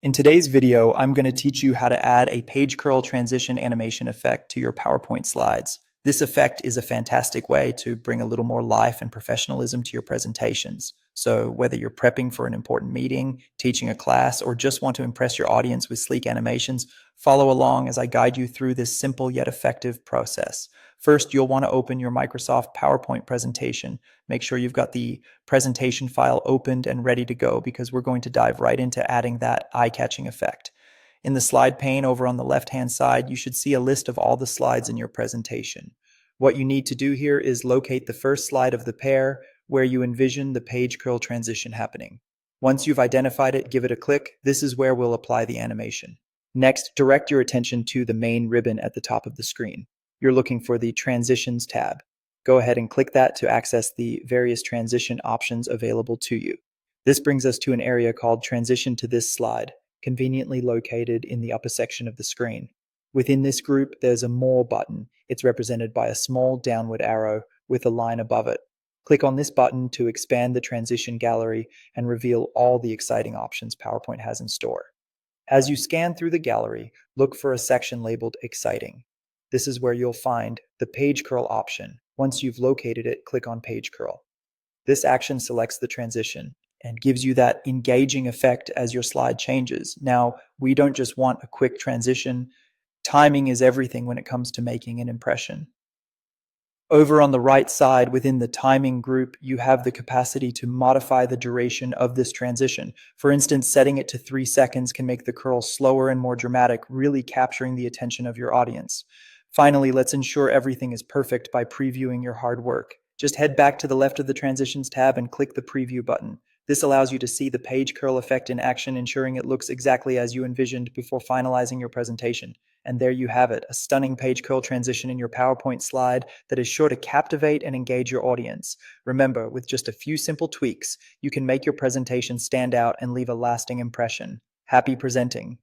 In today's video, I'm going to teach you how to add a page curl transition animation effect to your PowerPoint slides. This effect is a fantastic way to bring a little more life and professionalism to your presentations. So whether you're prepping for an important meeting, teaching a class, or just want to impress your audience with sleek animations, follow along as I guide you through this simple yet effective process. First, you'll want to open your Microsoft PowerPoint presentation. Make sure you've got the presentation file opened and ready to go because we're going to dive right into adding that eye-catching effect. In the slide pane over on the left-hand side, you should see a list of all the slides in your presentation. What you need to do here is locate the first slide of the pair where you envision the page curl transition happening. Once you've identified it, give it a click. This is where we'll apply the animation. Next, direct your attention to the main ribbon at the top of the screen. You're looking for the Transitions tab. Go ahead and click that to access the various transition options available to you. This brings us to an area called Transition to this slide, conveniently located in the upper section of the screen. Within this group, there's a More button. It's represented by a small downward arrow with a line above it. Click on this button to expand the transition gallery and reveal all the exciting options PowerPoint has in store. As you scan through the gallery, look for a section labeled Exciting. This is where you'll find the Page Curl option. Once you've located it, click on Page Curl. This action selects the transition and gives you that engaging effect as your slide changes. Now, we don't just want a quick transition. Timing is everything when it comes to making an impression. Over on the right side within the timing group, you have the capacity to modify the duration of this transition. For instance, setting it to 3 seconds can make the curl slower and more dramatic, really capturing the attention of your audience. Finally, let's ensure everything is perfect by previewing your hard work. Just head back to the left of the Transitions tab and click the Preview button. This allows you to see the page curl effect in action, ensuring it looks exactly as you envisioned before finalizing your presentation. And there you have it, a stunning page curl transition in your PowerPoint slide that is sure to captivate and engage your audience. Remember, with just a few simple tweaks, you can make your presentation stand out and leave a lasting impression. Happy presenting!